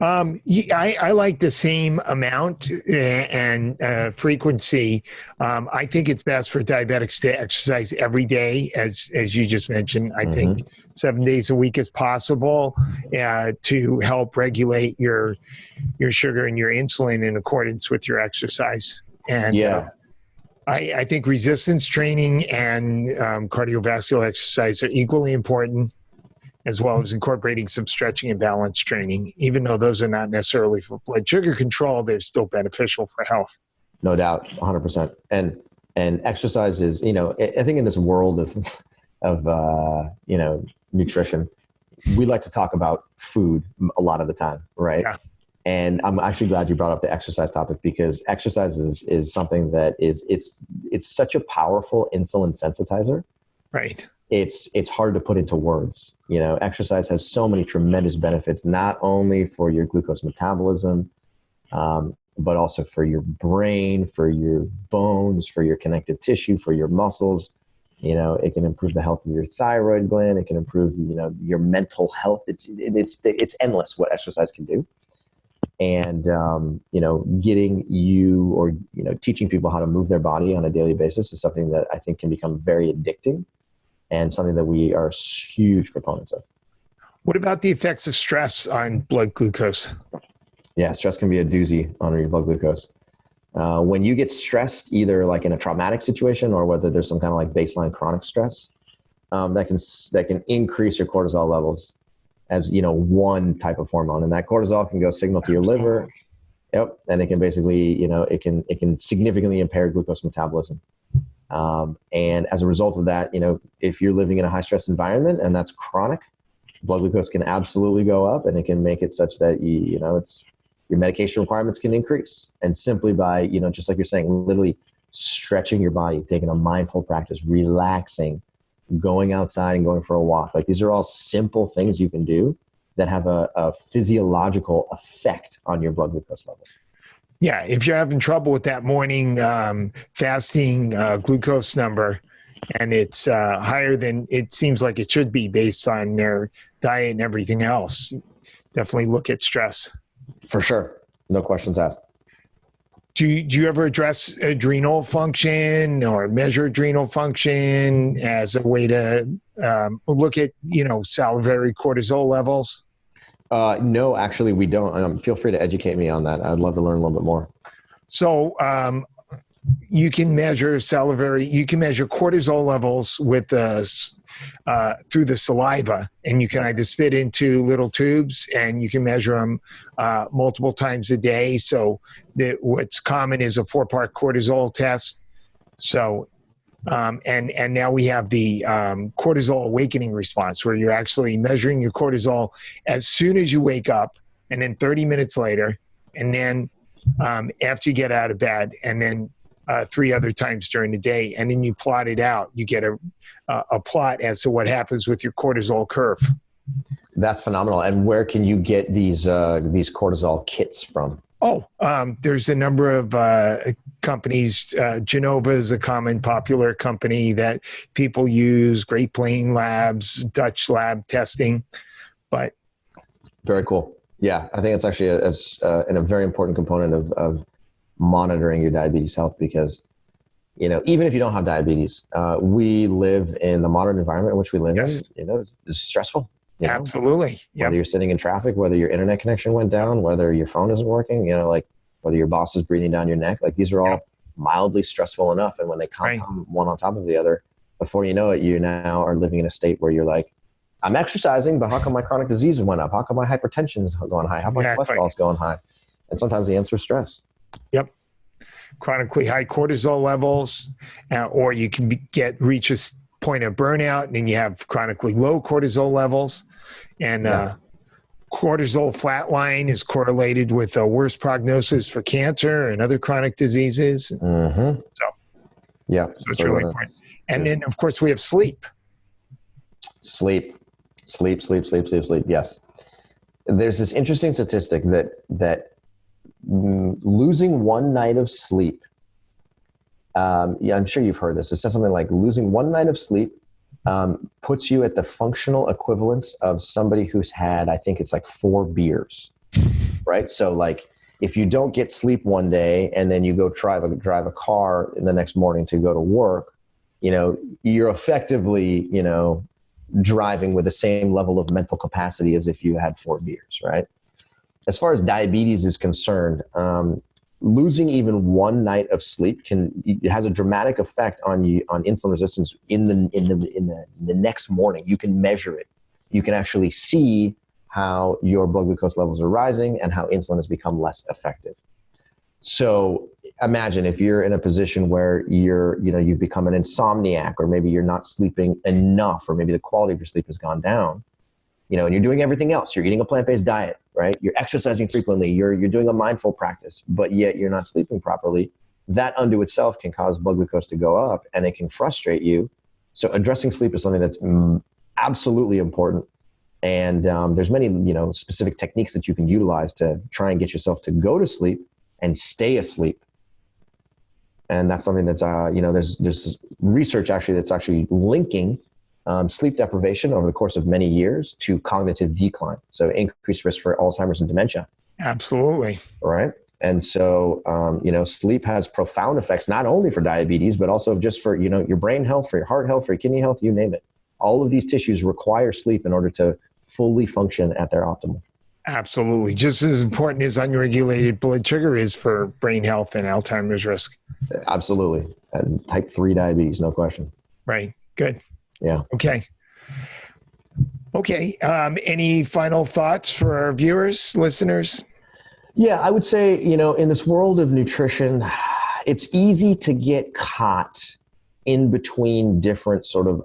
I like the same amount and frequency. I think it's best for diabetics to exercise every day, as you just mentioned. I think 7 days a week is possible to help regulate your sugar and your insulin in accordance with your exercise. And I think resistance training and cardiovascular exercise are equally important, as well as incorporating some stretching and balance training. Even though those are not necessarily for blood sugar control, they're still beneficial for health. No doubt, 100%. And exercise is, I think in this world of nutrition, we like to talk about food a lot of the time, right? Yeah. And I'm actually glad you brought up the exercise topic, because exercise is something that it's such a powerful insulin sensitizer. Right. It's hard to put into words. Exercise has so many tremendous benefits, not only for your glucose metabolism, but also for your brain, for your bones, for your connective tissue, for your muscles. It can improve the health of your thyroid gland. It can improve, your mental health. It's endless what exercise can do. And, getting you or, teaching people how to move their body on a daily basis is something that I think can become very addicting, and something that we are huge proponents of. What about the effects of stress on blood glucose? Yeah, stress can be a doozy on your blood glucose. When you get stressed, either like in a traumatic situation or whether there's some kind of like baseline chronic stress, that can increase your cortisol levels as, one type of hormone. And that cortisol can go signal to your liver. Yep. And it can basically, it can significantly impair glucose metabolism. And as a result of that, if you're living in a high stress environment and that's chronic, blood glucose can absolutely go up, and it can make it such that your medication requirements can increase. And simply by, just like you're saying, literally stretching your body, taking a mindful practice, relaxing, going outside and going for a walk. Like these are all simple things you can do that have a physiological effect on your blood glucose level. Yeah, if you're having trouble with that morning fasting glucose number, and it's higher than it seems like it should be based on their diet and everything else, definitely look at stress. For sure. No questions asked. Do you ever address adrenal function or measure adrenal function as a way to look at, salivary cortisol levels? No, actually, we don't. Feel free to educate me on that. I'd love to learn a little bit more. So you can measure cortisol levels with through the saliva, and you can either spit into little tubes, and you can measure them multiple times a day. So what's common is a 4-part cortisol test. So and now we have the cortisol awakening response, where you're actually measuring your cortisol as soon as you wake up, and then 30 minutes later, and then after you get out of bed, and then 3 other times during the day, and then you plot it out. You get a plot as to what happens with your cortisol curve. That's phenomenal. And where can you get these cortisol kits from? There's a number of companies. Genova is a common popular company that people use. Great Plains Labs, Dutch lab testing. But very cool. Yeah, I think it's actually a very important component of monitoring your diabetes health, because even if you don't have diabetes, we live in the modern environment in which we live in. It's stressful. Absolutely. Yep. Whether you're sitting in traffic, whether your internet connection went down, whether your phone isn't working, like whether your boss is breathing down your neck, like these are all mildly stressful enough. And when they compound one on top of the other, before you know it, you now are living in a state where you're like, I'm exercising, but how come my chronic disease went up? How come my hypertension is going high? How come my cholesterol is going high? And sometimes the answer is stress. Yep. Chronically high cortisol levels, or you can reach a point of burnout, and then you have chronically low cortisol levels. And cortisol flatline is correlated with a worse prognosis for cancer and other chronic diseases. Mm-hmm. So it's really important. And then, of course, we have sleep. Sleep. Yes. There's this interesting statistic that losing one night of sleep, I'm sure you've heard this. It says something like losing one night of sleep puts you at the functional equivalence of somebody who's had, I think it's like 4 beers, right? So like if you don't get sleep one day and then you go drive a car in the next morning to go to work, you're effectively, driving with the same level of mental capacity as if you had 4 beers, right? As far as diabetes is concerned, losing even one night of sleep has a dramatic effect on insulin resistance in the next morning. You can measure it. You can actually see how your blood glucose levels are rising and how insulin has become less effective. So imagine if you're in a position where you've become an insomniac, or maybe you're not sleeping enough, or maybe the quality of your sleep has gone down, and you're doing everything else. You're eating a plant-based diet, right? You're exercising frequently. You're doing a mindful practice, but yet you're not sleeping properly. That unto itself can cause blood glucose to go up, and it can frustrate you. So addressing sleep is something that's absolutely important. And there's many, specific techniques that you can utilize to try and get yourself to go to sleep and stay asleep. And that's something that's, there's research actually that's actually linking sleep deprivation over the course of many years to cognitive decline. So increased risk for Alzheimer's and dementia. Absolutely. Right. And so, sleep has profound effects, not only for diabetes, but also just for, your brain health, for your heart health, for your kidney health, you name it. All of these tissues require sleep in order to fully function at their optimal. Absolutely. Just as important as unregulated blood sugar is for brain health and Alzheimer's risk. Absolutely. And type 3 diabetes, no question. Right. Good. Yeah. Okay. Any final thoughts for our viewers, listeners? Yeah, I would say, in this world of nutrition, it's easy to get caught in between different sort of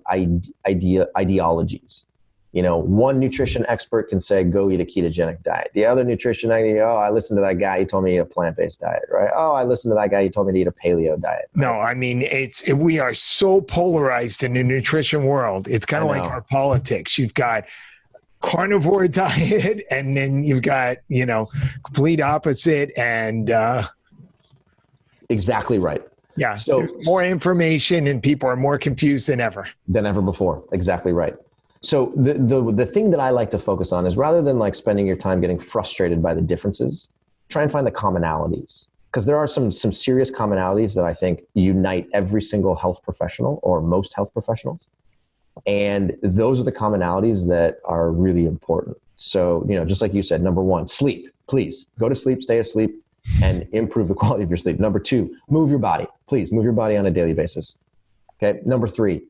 ideologies. One nutrition expert can say, go eat a ketogenic diet. The other nutrition, I listened to that guy. He told me to eat a plant-based diet, right? Oh, I listened to that guy. He told me to eat a paleo diet. Right? No, I mean, we are so polarized in the nutrition world. It's kind of like our politics. You've got carnivore diet, and then you've got, complete opposite. And exactly right. Yeah. So more information and people are more confused than ever before. Exactly right. So the thing that I like to focus on is, rather than like spending your time getting frustrated by the differences, try and find the commonalities, because there are some serious commonalities that I think unite every single health professional, or most health professionals. And those are the commonalities that are really important. So, just like you said, number one, sleep. Please go to sleep, stay asleep, and improve the quality of your sleep. Number two, move your body. Please move your body on a daily basis. Okay. Number three,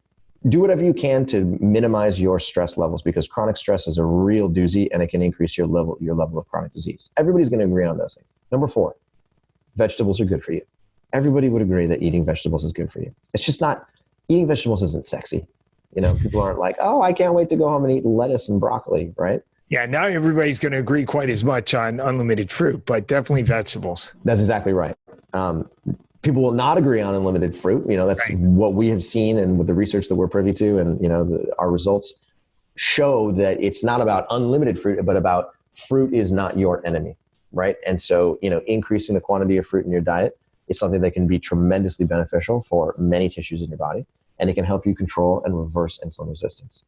do whatever you can to minimize your stress levels, because chronic stress is a real doozy, and it can increase your level of chronic disease. Everybody's going to agree on those things. Number four, vegetables are good for you. Everybody would agree that eating vegetables is good for you. It's just not, eating vegetables isn't sexy. People aren't like, oh, I can't wait to go home and eat lettuce and broccoli, right? Yeah, now everybody's going to agree quite as much on unlimited fruit, but definitely vegetables. That's exactly right. People will not agree on unlimited fruit. That's right. What we have seen, and with the research that we're privy to, and our results show that it's not about unlimited fruit, but about fruit is not your enemy, right? And so, increasing the quantity of fruit in your diet is something that can be tremendously beneficial for many tissues in your body, and it can help you control and reverse insulin resistance.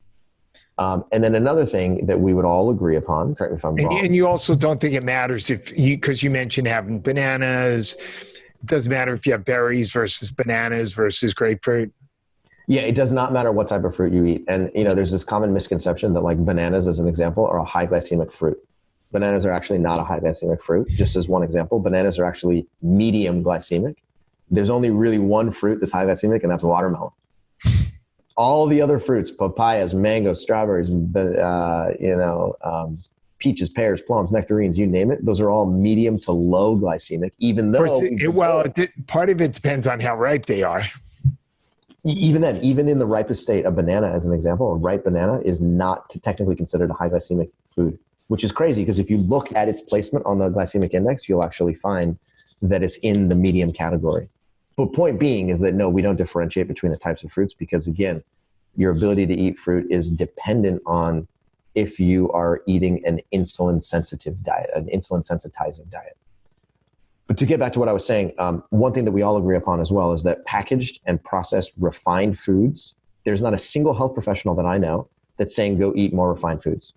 And then another thing that we would all agree upon, correct me if I'm wrong. And you also don't think it matters because you mentioned having bananas. It doesn't matter if you have berries versus bananas versus grapefruit. Yeah, it does not matter what type of fruit you eat. And, there's this common misconception that, like, bananas, as an example, are a high glycemic fruit. Bananas are actually not a high glycemic fruit. Just as one example, bananas are actually medium glycemic. There's only really one fruit that's high glycemic, and that's watermelon. All the other fruits, papayas, mangoes, strawberries, peaches, pears, plums, nectarines, you name it, those are all medium to low glycemic, even though... part of it depends on how ripe they are. Even then, even in the ripest state, a banana, as an example, a ripe banana is not technically considered a high glycemic food, which is crazy, because if you look at its placement on the glycemic index, you'll actually find that it's in the medium category. But point being is that, no, we don't differentiate between the types of fruits, because, again, your ability to eat fruit is dependent on if you are eating an insulin-sensitive diet, an insulin-sensitizing diet. But to get back to what I was saying, one thing that we all agree upon as well is that packaged and processed refined foods, there's not a single health professional that I know that's saying go eat more refined foods,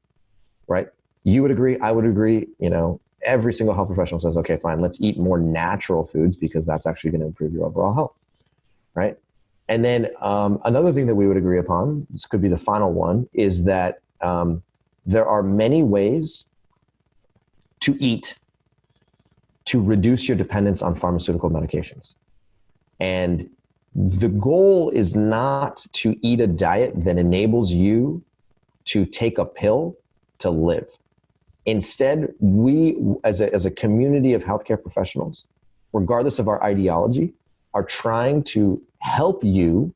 right? You would agree, I would agree, every single health professional says, okay, fine, let's eat more natural foods, because that's actually going to improve your overall health, right? And then another thing that we would agree upon, this could be the final one, is that there are many ways to eat to reduce your dependence on pharmaceutical medications. And the goal is not to eat a diet that enables you to take a pill to live. Instead, we, as a community of healthcare professionals, regardless of our ideology, are trying to help you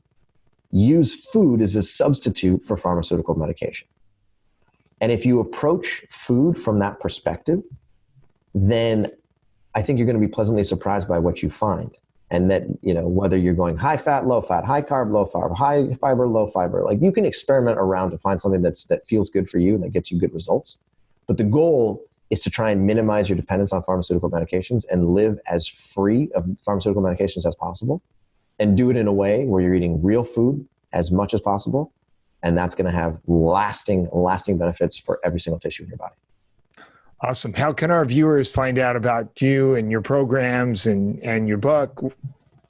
use food as a substitute for pharmaceutical medication. And if you approach food from that perspective, then I think you're going to be pleasantly surprised by what you find. And that, whether you're going high fat, low fat, high carb, low carb, high fiber, low fiber, like, you can experiment around to find something that feels good for you and that gets you good results. But the goal is to try and minimize your dependence on pharmaceutical medications and live as free of pharmaceutical medications as possible, and do it in a way where you're eating real food as much as possible. And that's going to have lasting benefits for every single tissue in your body. Awesome. How can our viewers find out about you and your programs and your book?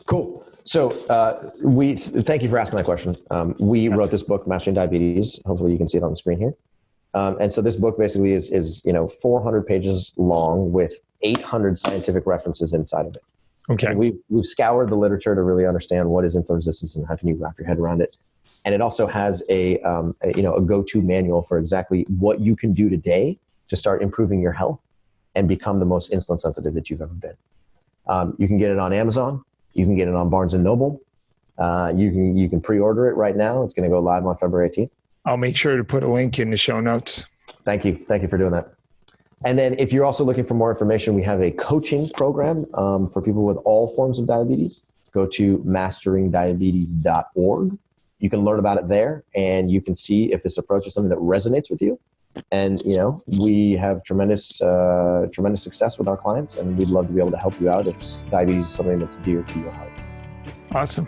Cool. So thank you for asking that question. We wrote this book, Mastering Diabetes. Hopefully you can see it on the screen here. And so this book basically is 400 pages long with 800 scientific references inside of it. Okay. We've scoured the literature to really understand what is insulin resistance and how can you wrap your head around it. And it also has a go-to manual for exactly what you can do today to start improving your health and become the most insulin sensitive that you've ever been. You can get it on Amazon. You can get it on Barnes & Noble. You can pre-order it right now. It's going to go live on February 18th. I'll make sure to put a link in the show notes. Thank you. Thank you for doing that. And then if you're also looking for more information, we have a coaching program for people with all forms of diabetes. Go to masteringdiabetes.org. You can learn about it there, and you can see if this approach is something that resonates with you. And, we have tremendous success with our clients, and we'd love to be able to help you out if diabetes is something that's dear to your heart. Awesome.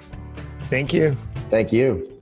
Thank you. Thank you.